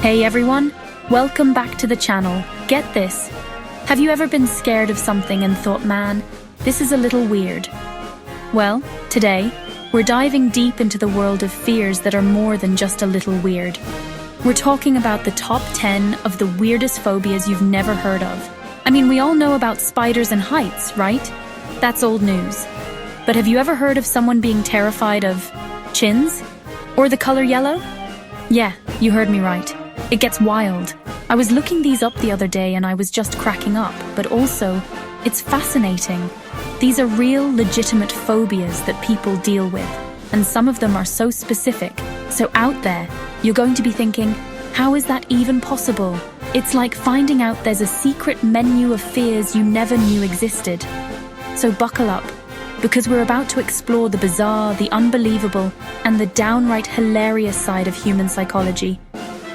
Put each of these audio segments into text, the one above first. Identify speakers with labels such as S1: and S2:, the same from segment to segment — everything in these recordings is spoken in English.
S1: Hey everyone, welcome back to the channel. Get this. Have you ever been scared of something and thought, man, this is a little weird? Well, today, we're diving deep into the world of fears that are more than just a little weird. We're talking about the top 10 of the weirdest phobias you've never heard of. I mean, we all know about spiders and heights, right? That's old news. But have you ever heard of someone being terrified of chins? Or the color yellow? Yeah, you heard me right. It gets wild. I was looking these up the other day and I was just cracking up, but also, it's fascinating. These are real, legitimate phobias that people deal with, and some of them are so specific, so out there, you're going to be thinking, how is that even possible? It's like finding out there's a secret menu of fears you never knew existed. So buckle up, because we're about to explore the bizarre, the unbelievable, and the downright hilarious side of human psychology.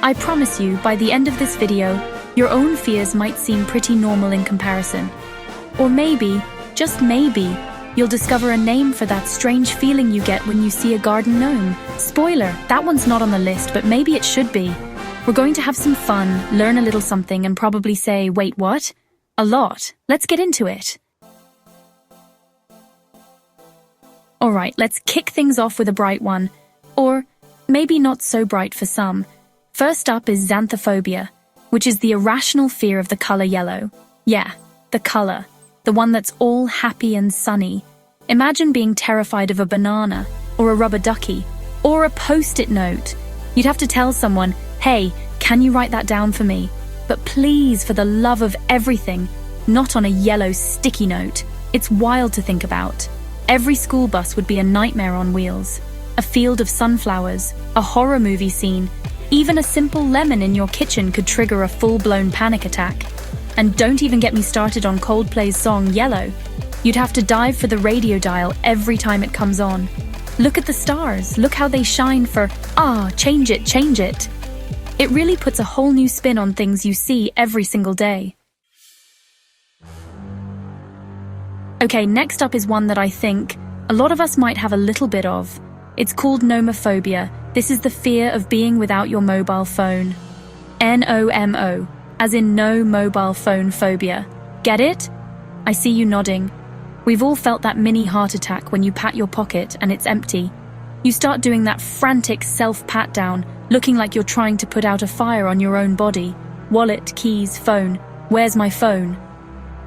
S1: I promise you, by the end of this video, your own fears might seem pretty normal in comparison. Or maybe, just maybe, you'll discover a name for that strange feeling you get when you see a garden gnome. Spoiler, that one's not on the list, but maybe it should be. We're going to have some fun, learn a little something, and probably say, wait, what? A lot. Let's get into it. Alright, let's kick things off with a bright one. Or maybe not so bright for some. First up is xanthophobia, which is the irrational fear of the color yellow. Yeah, the color. The one that's all happy and sunny. Imagine being terrified of a banana, or a rubber ducky, or a post-it note. You'd have to tell someone, hey, can you write that down for me? But please, for the love of everything, not on a yellow sticky note. It's wild to think about. Every school bus would be a nightmare on wheels. A field of sunflowers, a horror movie scene, even a simple lemon in your kitchen could trigger a full-blown panic attack. And don't even get me started on Coldplay's song Yellow. You'd have to dive for the radio dial every time it comes on. Look at the stars, look how they shine for, change it, change it. It really puts a whole new spin on things you see every single day. Okay, next up is one that I think a lot of us might have a little bit of. It's called nomophobia. This is the fear of being without your mobile phone. N-O-M-O, as in no mobile phone phobia. Get it? I see you nodding. We've all felt that mini heart attack when you pat your pocket and it's empty. You start doing that frantic self-pat down, looking like you're trying to put out a fire on your own body. Wallet, keys, phone. Where's my phone?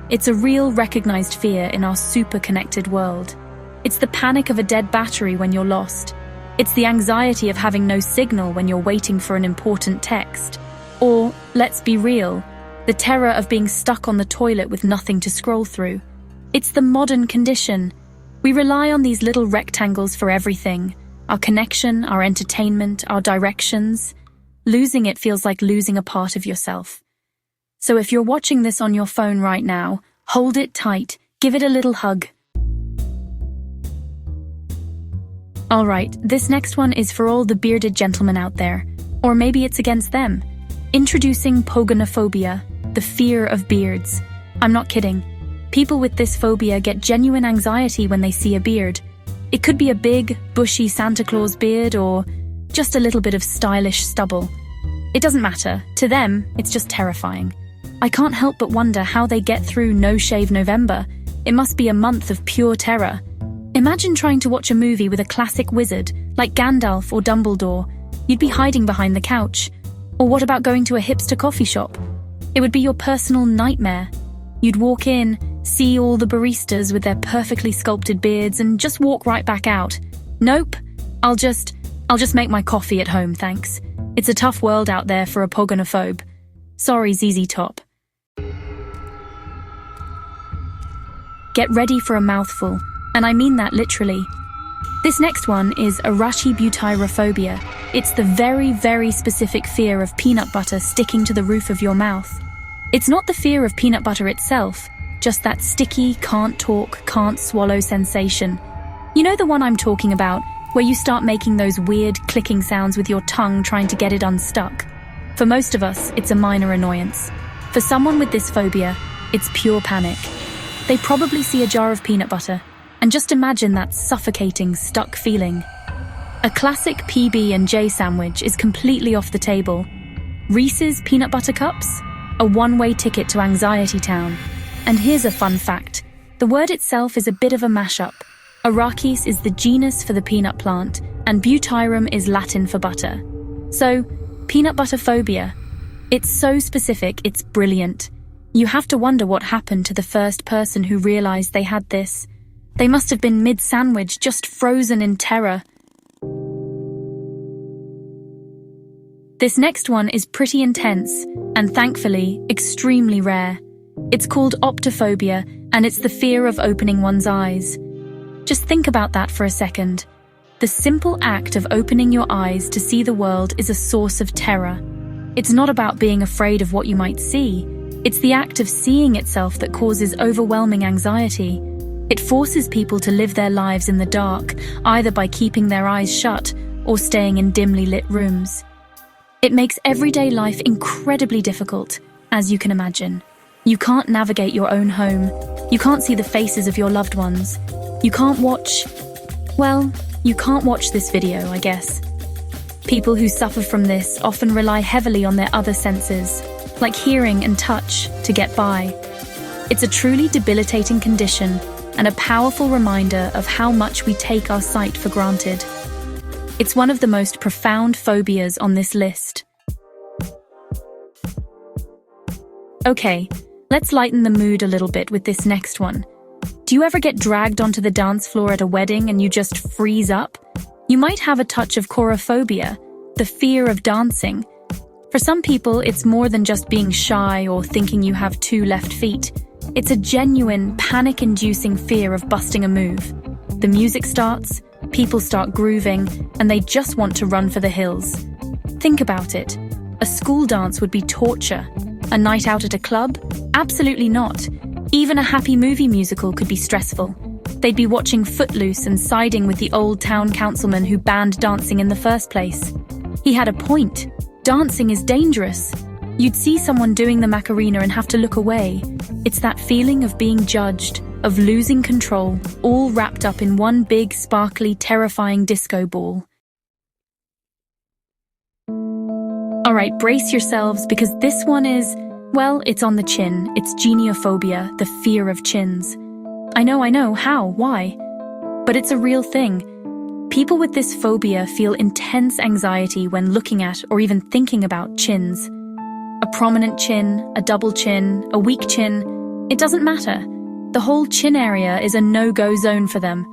S1: It's a real recognized fear in our super-connected world. It's the panic of a dead battery when you're lost. It's the anxiety of having no signal when you're waiting for an important text. Or, let's be real, the terror of being stuck on the toilet with nothing to scroll through. It's the modern condition. We rely on these little rectangles for everything. Our connection, our entertainment, our directions. Losing it feels like losing a part of yourself. So if you're watching this on your phone right now, hold it tight, give it a little hug. Alright, this next one is for all the bearded gentlemen out there. Or maybe it's against them. Introducing pogonophobia, the fear of beards. I'm not kidding. People with this phobia get genuine anxiety when they see a beard. It could be a big, bushy Santa Claus beard or just a little bit of stylish stubble. It doesn't matter. To them, it's just terrifying. I can't help but wonder how they get through No Shave November. It must be a month of pure terror. Imagine trying to watch a movie with a classic wizard, like Gandalf or Dumbledore. You'd be hiding behind the couch. Or what about going to a hipster coffee shop? It would be your personal nightmare. You'd walk in, see all the baristas with their perfectly sculpted beards and just walk right back out. Nope, I'll just make my coffee at home, thanks. It's a tough world out there for a pogonophobe. Sorry, ZZ Top. Get ready for a mouthful, and I mean that literally. This next one is arachibutyrophobia. It's the very, very specific fear of peanut butter sticking to the roof of your mouth. It's not the fear of peanut butter itself, just that sticky, can't talk, can't swallow sensation. You know the one I'm talking about, where you start making those weird clicking sounds with your tongue trying to get it unstuck. For most of us, it's a minor annoyance. For someone with this phobia, it's pure panic. They probably see a jar of peanut butter, and just imagine that suffocating, stuck feeling. A classic PB&J sandwich is completely off the table. Reese's Peanut Butter Cups? A one-way ticket to Anxiety Town. And here's a fun fact. The word itself is a bit of a mashup. Arachis is the genus for the peanut plant, and butyrum is Latin for butter. So, peanut butter phobia. It's so specific, it's brilliant. You have to wonder what happened to the first person who realized they had this. They must have been mid-sandwich, just frozen in terror. This next one is pretty intense, and thankfully, extremely rare. It's called optophobia, and it's the fear of opening one's eyes. Just think about that for a second. The simple act of opening your eyes to see the world is a source of terror. It's not about being afraid of what you might see. It's the act of seeing itself that causes overwhelming anxiety. It forces people to live their lives in the dark, either by keeping their eyes shut or staying in dimly lit rooms. It makes everyday life incredibly difficult, as you can imagine. You can't navigate your own home. You can't see the faces of your loved ones. You can't watch this video, I guess. People who suffer from this often rely heavily on their other senses, like hearing and touch, to get by. It's a truly debilitating condition and a powerful reminder of how much we take our sight for granted. It's one of the most profound phobias on this list. Okay, let's lighten the mood a little bit with this next one. Do you ever get dragged onto the dance floor at a wedding and you just freeze up? You might have a touch of chorophobia, the fear of dancing. For some people, it's more than just being shy or thinking you have two left feet. It's a genuine, panic-inducing fear of busting a move. The music starts, people start grooving, and they just want to run for the hills. Think about it. A school dance would be torture. A night out at a club? Absolutely not. Even a happy movie musical could be stressful. They'd be watching Footloose and siding with the old town councilman who banned dancing in the first place. He had a point. Dancing is dangerous. You'd see someone doing the Macarena and have to look away. It's that feeling of being judged, of losing control, all wrapped up in one big, sparkly, terrifying disco ball. Alright, brace yourselves, because this one is, well, it's on the chin. It's geniophobia, the fear of chins. I know, how, why? But it's a real thing. People with this phobia feel intense anxiety when looking at or even thinking about chins. A prominent chin, a double chin, a weak chin, it doesn't matter. The whole chin area is a no-go zone for them.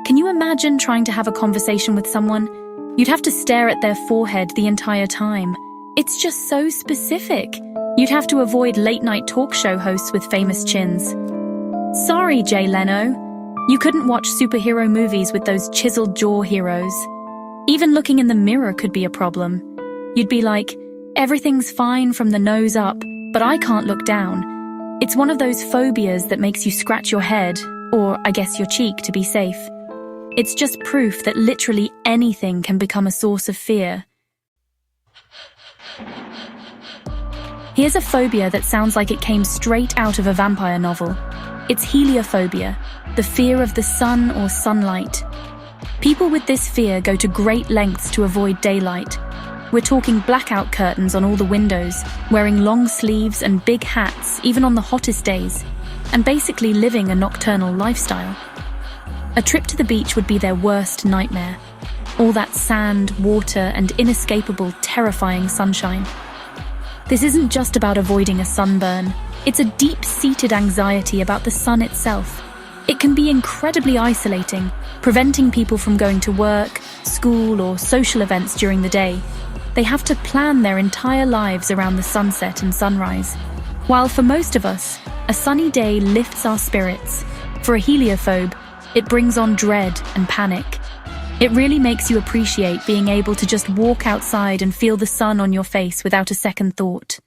S1: Can you imagine trying to have a conversation with someone? You'd have to stare at their forehead the entire time. It's just so specific. You'd have to avoid late-night talk show hosts with famous chins. Sorry, Jay Leno. You couldn't watch superhero movies with those chiseled jaw heroes. Even looking in the mirror could be a problem. You'd be like, everything's fine from the nose up, but I can't look down. It's one of those phobias that makes you scratch your head, or I guess your cheek to be safe. It's just proof that literally anything can become a source of fear. Here's a phobia that sounds like it came straight out of a vampire novel. It's heliophobia, the fear of the sun or sunlight. People with this fear go to great lengths to avoid daylight. We're talking blackout curtains on all the windows, wearing long sleeves and big hats even on the hottest days, and basically living a nocturnal lifestyle. A trip to the beach would be their worst nightmare. All that sand, water, and inescapable, terrifying sunshine. This isn't just about avoiding a sunburn. It's a deep-seated anxiety about the sun itself. It can be incredibly isolating, preventing people from going to work, school, or social events during the day. They have to plan their entire lives around the sunset and sunrise. While for most of us, a sunny day lifts our spirits, for a heliophobe, it brings on dread and panic. It really makes you appreciate being able to just walk outside and feel the sun on your face without a second thought.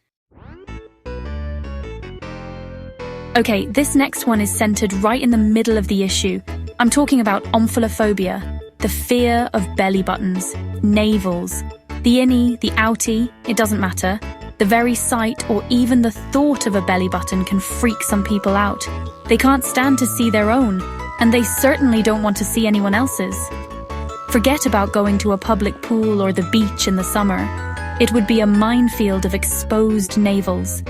S1: Okay, this next one is centered right in the middle of the issue. I'm talking about omphallophobia, the fear of belly buttons, navels. The innie, the outie, it doesn't matter. The very sight or even the thought of a belly button can freak some people out. They can't stand to see their own, and they certainly don't want to see anyone else's. Forget about going to a public pool or the beach in the summer. It would be a minefield of exposed navels.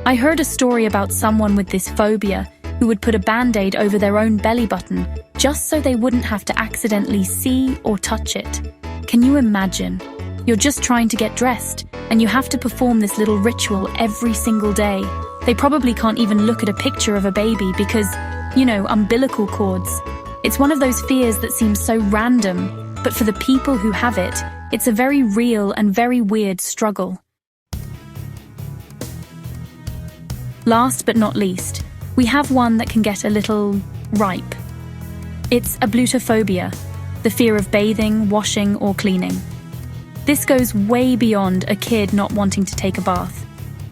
S1: I heard a story about someone with this phobia who would put a band-aid over their own belly button just so they wouldn't have to accidentally see or touch it. Can you imagine? You're just trying to get dressed, and you have to perform this little ritual every single day. They probably can't even look at a picture of a baby because, umbilical cords. It's one of those fears that seems so random, but for the people who have it, it's a very real and very weird struggle. Last but not least, we have one that can get a little ripe. It's ablutophobia, the fear of bathing, washing, or cleaning. This goes way beyond a kid not wanting to take a bath.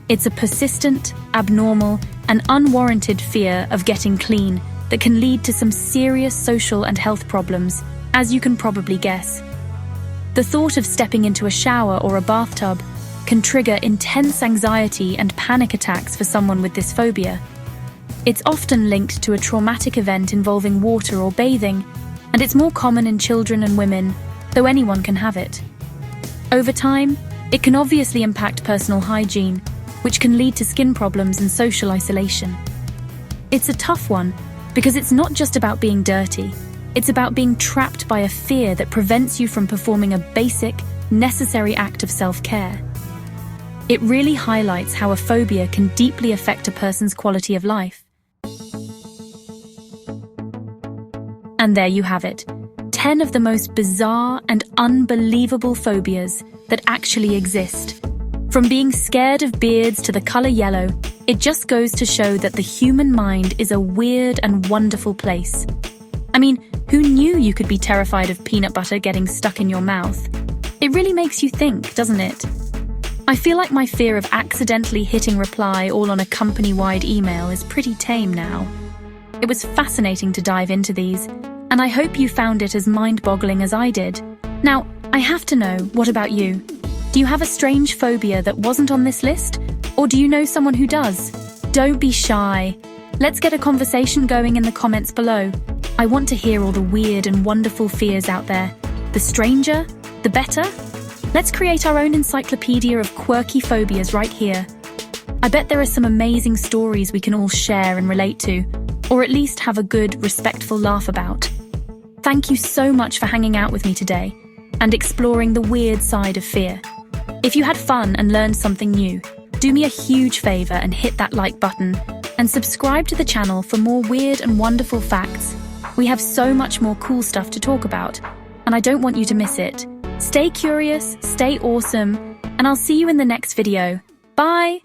S1: It's a persistent, abnormal, and unwarranted fear of getting clean that can lead to some serious social and health problems, as you can probably guess. The thought of stepping into a shower or a bathtub can trigger intense anxiety and panic attacks for someone with this phobia. It's often linked to a traumatic event involving water or bathing, and it's more common in children and women, though anyone can have it. Over time, it can obviously impact personal hygiene, which can lead to skin problems and social isolation. It's a tough one because it's not just about being dirty. It's about being trapped by a fear that prevents you from performing a basic, necessary act of self-care. It really highlights how a phobia can deeply affect a person's quality of life. And there you have it, 10 of the most bizarre and unbelievable phobias that actually exist. From being scared of beards to the color yellow, it just goes to show that the human mind is a weird and wonderful place. I mean, who knew you could be terrified of peanut butter getting stuck in your mouth? It really makes you think, doesn't it? I feel like my fear of accidentally hitting reply all on a company-wide email is pretty tame now. It was fascinating to dive into these, and I hope you found it as mind-boggling as I did. Now, I have to know, what about you? Do you have a strange phobia that wasn't on this list? Or do you know someone who does? Don't be shy. Let's get a conversation going in the comments below. I want to hear all the weird and wonderful fears out there. The stranger? The better? Let's create our own encyclopedia of quirky phobias right here. I bet there are some amazing stories we can all share and relate to, or at least have a good, respectful laugh about. Thank you so much for hanging out with me today and exploring the weird side of fear. If you had fun and learned something new, do me a huge favor and hit that like button and subscribe to the channel for more weird and wonderful facts. We have so much more cool stuff to talk about, and I don't want you to miss it. Stay curious, stay awesome, and I'll see you in the next video. Bye!